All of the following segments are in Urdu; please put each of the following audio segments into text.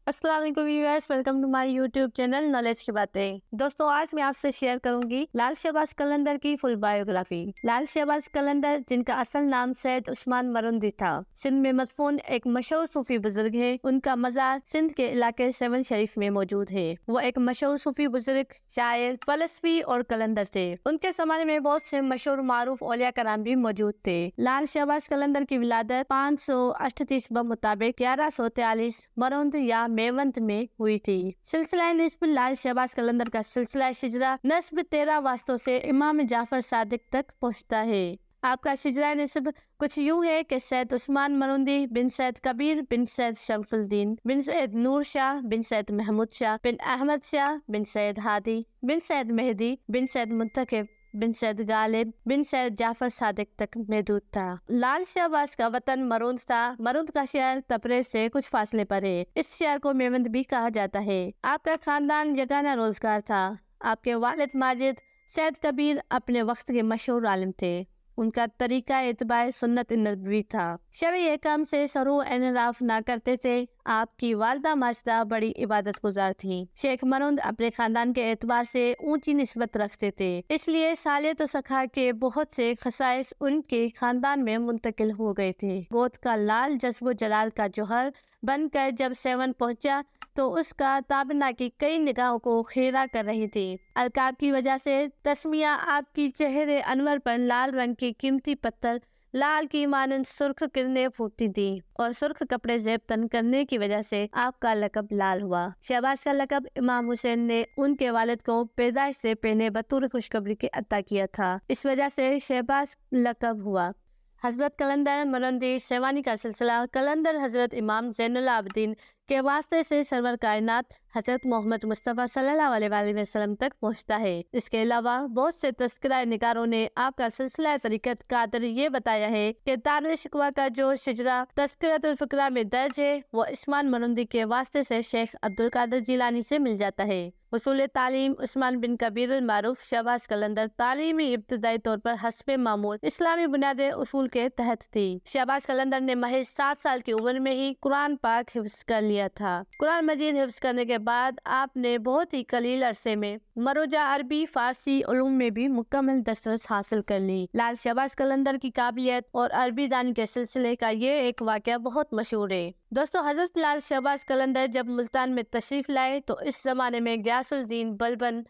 السلام علیکم viewers, welcome to my YouTube channel knowledge کی باتیں۔ دوستوں، آج میں آپ سے شیئر کروں گی لال شہباز قلندر کی فل بایوگرافی۔ لال شہباز قلندر، جن کا اصل نام سید عثمان مرندی تھا، سندھ میں مدفون ایک مشہور صوفی بزرگ ہے۔ ان کا مزار سندھ کے علاقے سیون شریف میں موجود ہے۔ وہ ایک مشہور صوفی بزرگ، شاعر، فلسفی اور قلندر تھے۔ ان کے زمانے میں بہت سے مشہور معروف اولیاء کرام بھی موجود تھے۔ لال شہباز قلندر کی ولادت 538 بمطابق 1143 مرند یا میونت میں ہوئی تھی۔ سلسلہ نسب لال شہباز قلندر کا سلسلہ شجرہ نسب 13 واسطوں سے امام جعفر صادق تک پہنچتا ہے۔ آپ کا شجرہ نسب کچھ یوں ہے کہ سید عثمان مرندی بن سید کبیر بن سید شمس الدین بن سید نور شاہ بن سید محمود شاہ بن احمد شاہ بن سید ہادی بن سید مہدی بن سید منتخب بن سید غالب بن سید جعفر صادق تک محدود تھا۔ لال شہباز کا وطن مرود تھا۔ مرود کا شہر تبریز سے کچھ فاصلے پر ہے۔ اس شہر کو میوند بھی کہا جاتا ہے۔ آپ کا خاندان یگانہ روزگار تھا۔ آپ کے والد ماجد سید کبیر اپنے وقت کے مشہور عالم تھے۔ ان کا طریقہ اتباع سنت نبوی تھا۔ شرعی احکام سے سرو انحراف نہ کرتے تھے۔ آپ کی والدہ ماجدہ بڑی عبادت گزار تھیں۔ شیخ مرند اپنے خاندان کے اعتبار سے اونچی نسبت رکھتے تھے، اس لیے صالحیت و سخا کے بہت سے خصائص ان کے خاندان میں منتقل ہو گئے تھے۔ گود کا لال جذب و جلال کا جوہر بن کر جب سیون پہنچا تو اس کا تابنا کی کئی نگاہوں کو خیرہ کر رہی تھی۔ القاب کی وجہ سے تسمیہ آپ کی چہرے انور پر لال رنگ کے قیمتی پتھر لال کی مانند سرخ کرنیں پھوٹتی تھیں، اور سرخ کپڑے زیب تن کرنے کی وجہ سے آپ کا لقب لال ہوا۔ شہباز کا لقب امام حسین نے ان کے والد کو پیدائش سے پہلے بطور خوشخبری کے عطا کیا تھا، اس وجہ سے شہباز لقب ہوا۔ حضرت قلندر مرندی سیوانی کا سلسلہ قلندر حضرت امام زین العابدین کے واسطے سے سرور کائنات حضرت محمد مصطفیٰ صلی اللہ علیہ وآلہ وسلم تک پہنچتا ہے۔ اس کے علاوہ بہت سے تذکرہ نگاروں نے آپ کا سلسلہ طریقت قادر یہ بتایا ہے کہ دار شکوہ کا جو شجرہ تذکرۃ الفقراء میں درج ہے وہ عثمان مرندی کے واسطے سے شیخ عبدالقادر جیلانی سے مل جاتا ہے۔ حصول تعلیم عثمان بن کبیر المعروف شہباز قلندر تعلیمی ابتدائی طور پر حسب معمول اسلامی بنیاد اصول کے تحت تھی۔ شہباز قلندر نے محض 7 سال کی عمر میں ہی قرآن پاک حفظ کر لیا تھا۔ قرآن مجید حفظ کرنے کے بعد آپ نے بہت ہی قلیل عرصے میں مروجہ عربی فارسی علوم میں بھی مکمل دسترس حاصل کر لی۔ لال شہباز قلندر کی قابلیت اور عربی دانی کے سلسلے کا یہ ایک واقعہ بہت مشہور ہے۔ دوستو، حضرت لال شہباز قلندر جب ملتان میں تشریف لائے تو اس زمانے میں غیاث الدین بلبن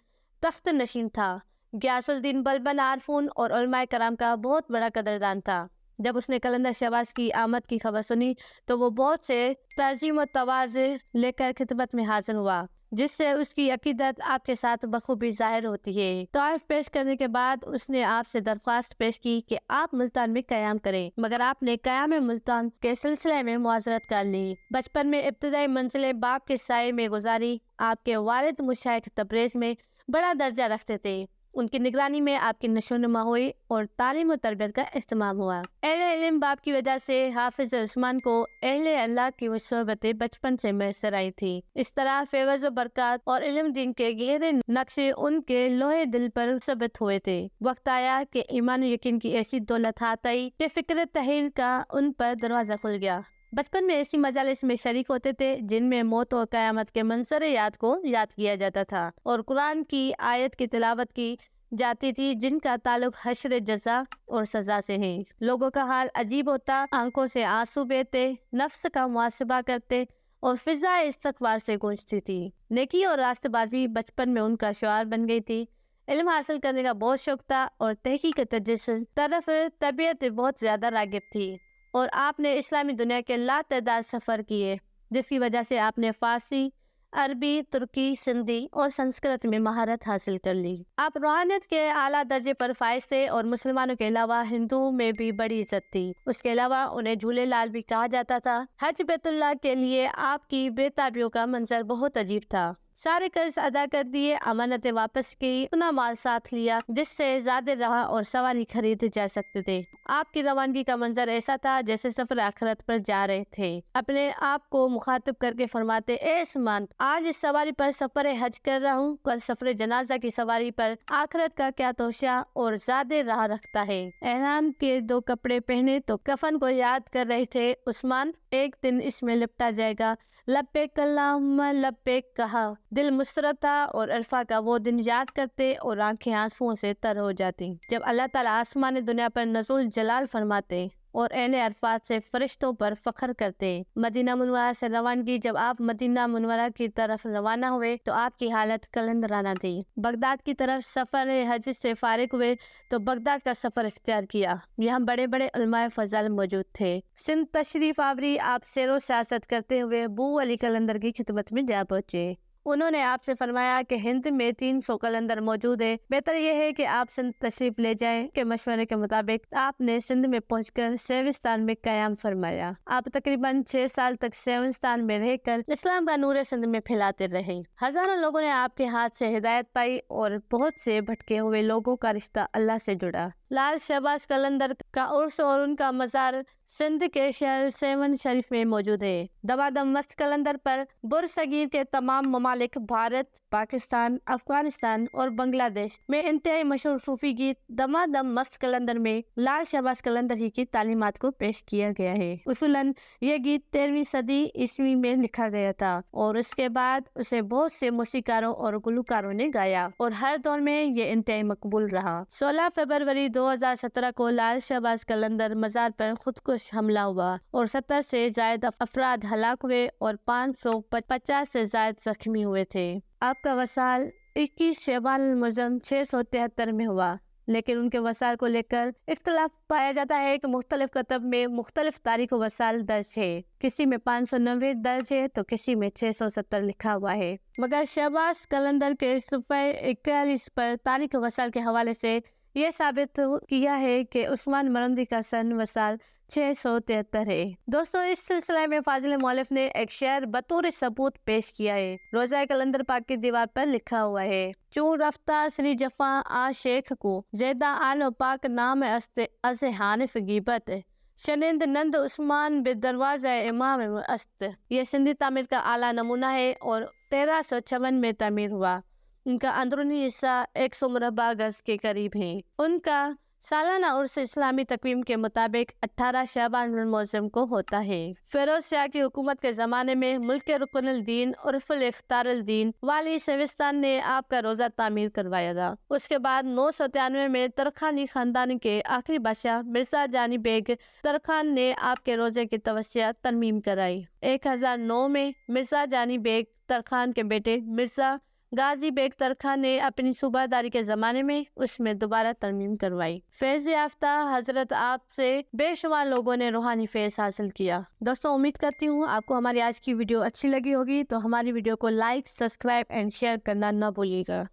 تخت نشین تھا۔ غیاث الدین بلبن عارفون اور علماء کرام کا بہت بڑا قدردان تھا۔ جب اس نے قلندر شہباز کی آمد کی خبر سنی تو وہ بہت سے تعظیم و تواضع لے کر خدمت میں حاضر ہوا، جس سے اس کی عقیدت آپ کے ساتھ بخوبی ظاہر ہوتی ہے۔ تعارف پیش کرنے کے بعد اس نے آپ سے درخواست پیش کی کہ آپ ملتان میں قیام کریں، مگر آپ نے قیام ملتان کے سلسلے میں معذرت کر لی۔ بچپن میں ابتدائی منزلیں باپ کے سائے میں گزاری۔ آپ کے والد مشائخ تبریز میں بڑا درجہ رکھتے تھے۔ ان کی نگرانی میں آپ کی نشو و نما ہوئی اور تعلیم و تربیت کا اہتمام ہوا۔ اہل علم باپ کی وجہ سے حافظ عثمان کو اہل اللہ کی صحبتیں بچپن سے میسر آئی تھی۔ اس طرح فیض و برکات اور علم دین کے گہرے نقشے ان کے لوح دل پر ثبت ہوئے تھے۔ وقت آیا کہ ایمان و یقین کی ایسی دولت ہاتھ آئی کہ فکر تحریر کا ان پر دروازہ کھل گیا۔ بچپن میں ایسی مجالس میں شریک ہوتے تھے جن میں موت اور قیامت کے منظر یاد کو یاد کیا جاتا تھا، اور قرآن کی آیت کی تلاوت کی جاتی تھی جن کا تعلق حشر جزا اور سزا سے ہے۔ لوگوں کا حال عجیب ہوتا، آنکھوں سے آنسو بہتے، نفس کا محاسبہ کرتے اور فضا استغفار سے گونجتی تھی۔ نیکی اور راست بازی بچپن میں ان کا شعار بن گئی تھی۔ علم حاصل کرنے کا بہت شوق تھا اور تحقیق تجسس طرف طبیعت بہت زیادہ راغب تھی، اور آپ نے اسلامی دنیا کے لاتعداد سفر کیے، جس کی وجہ سے آپ نے فارسی، عربی، ترکی، سندھی اور سنسکرت میں مہارت حاصل کر لی۔ آپ روحانیت کے اعلیٰ درجے پر فائز تھے اور مسلمانوں کے علاوہ ہندوؤں میں بھی بڑی عزت تھی۔ اس کے علاوہ انہیں جھولے لال بھی کہا جاتا تھا۔ حج بیت اللہ کے لیے آپ کی بے تابیوں کا منظر بہت عجیب تھا۔ سارے قرض ادا کر دیے، امانتیں واپس کی، اتنا مال ساتھ لیا جس سے زیادہ رہا اور سواری خریدے جا سکتے تھے۔ آپ کی روانگی کا منظر ایسا تھا جیسے سفر آخرت پر جا رہے تھے۔ اپنے آپ کو مخاطب کر کے فرماتے، اے عثمان، آج اس سواری پر سفر حج کر رہا ہوں، کل سفر جنازہ کی سواری پر آخرت کا کیا توشہ اور زیادہ راہ رکھتا ہے۔ احرام کے 2 کپڑے پہنے تو کفن کو یاد کر رہے تھے عثمان، ایک دن اس میں لپٹا جائے گا۔ لبیک اللہم لبیک کہا، دل مضطرب تھا اور عرفہ کا وہ دن یاد کرتے اور آنکھیں آنسوؤں سے تر ہو جاتی جب اللہ تعالیٰ آسمان دنیا پر نزول جلال فرماتے اور اہل عرفات سے فرشتوں پر فخر کرتے۔ مدینہ منورہ سے روانگی، جب آپ مدینہ منورہ کی طرف روانہ ہوئے تو آپ کی حالت قلندرانہ تھی۔ بغداد کی طرف سفر حج سے فارغ ہوئے تو بغداد کا سفر اختیار کیا۔ یہاں بڑے بڑے علماء فضل موجود تھے۔ سندھ تشریف آوری، آپ سیر و سیاست کرتے ہوئے ابو علی قلندر کی خدمت میں جا پہنچے۔ انہوں نے آپ سے فرمایا کہ ہند میں 300 قلندر موجود ہے، بہتر یہ ہے کہ آپ سندھ تشریف لے جائیں۔ کے مشورے کے مطابق آپ نے سندھ میں پہنچ کر سیوستان میں قیام فرمایا۔ آپ تقریباً 6 سال تک سیوستان میں رہ کر اسلام کا نور سندھ میں پھیلاتے رہے۔ ہزاروں لوگوں نے آپ کے ہاتھ سے ہدایت پائی اور بہت سے بھٹکے ہوئے لوگوں کا رشتہ اللہ سے جڑا۔ لال شہباز قلندر کا عرس اور ان کا مزار سندھ کے شہر سیون شریف میں موجود ہے۔ دمادم مست قلندر پر برصغیر کے تمام ممالک، بھارت، پاکستان، افغانستان اور بنگلہ دیش میں انتہائی مشہور صوفی گیت دمادم مست قلندر میں لال شہباز قلندر ہی کی تعلیمات کو پیش کیا گیا ہے۔ اصولاً یہ گیت 13ویں صدی عیسوی میں لکھا گیا تھا اور اس کے بعد اسے بہت سے موسیقاروں اور گلوکاروں نے گایا اور ہر دور میں یہ انتہائی مقبول رہا۔ 16 فروری 2017 کو لال شہباز قلندر مزار پر خودکش حملہ ہوا اور 70 سے زائد افراد ہلاک ہوئے اور 550 سے زائد زخمی ہوئے تھے۔ آپ کا وصال 21 شعبان المعظم 673 میں ہوا، لیکن ان کے وصال کو لے کر اختلاف پایا جاتا ہے کہ مختلف کتب میں مختلف تاریخ وصال درج ہے۔ کسی میں 590 درج ہے تو کسی میں 670 لکھا ہوا ہے، مگر شہباز قلندر کے صفحہ 41 پر تاریخ وصال کے حوالے سے یہ ثابت کیا ہے کہ عثمان مرندی کا سن وصال 673 ہے۔ دوستو، اس سلسلے میں فاضل مؤلف نے ایک شعر بطور ثبوت پیش کیا ہے۔ روزہ قلندر پاک کی دیوار پر لکھا ہوا ہے، چون رفتہ سری جفا آ شیخ کو زیدہ آل و پاک نام است از حانف غیبت شنند نند عثمان بے دروازہ امام است۔ یہ سندھی تعمیر کا اعلیٰ نمونہ ہے اور 1356 میں تعمیر ہوا۔ ان کا اندرونی حصہ 100 مربع گز کے قریب ہے۔ ان کا سالانہ عرس اسلامی تقویم کے مطابق 18 شعبان المعظم کو ہوتا ہے۔ فیروز شاہ کی حکومت کے زمانے میں ملک رکن الدین عرف الاختار الدین والی سیوستان نے آپ کا روزہ تعمیر کروایا تھا۔ اس کے بعد 993 میں ترکھانی خاندان کے آخری بادشاہ مرزا جانی بیگ ترکھان نے آپ کے روزے کی توسیع ترمیم کرائی۔ 1009 میں مرزا جانی بیگ ترکھان کے بیٹے مرزا غازی بیگ ترکھان نے اپنی صوبہ داری کے زمانے میں اس میں دوبارہ ترمیم کروائی۔ فیض یافتہ حضرت آپ سے بے شمار لوگوں نے روحانی فیض حاصل کیا۔ دوستوں، امید کرتی ہوں آپ کو ہماری آج کی ویڈیو اچھی لگی ہوگی، تو ہماری ویڈیو کو لائک، سبسکرائب اینڈ شیئر کرنا نہ بھولیے گا۔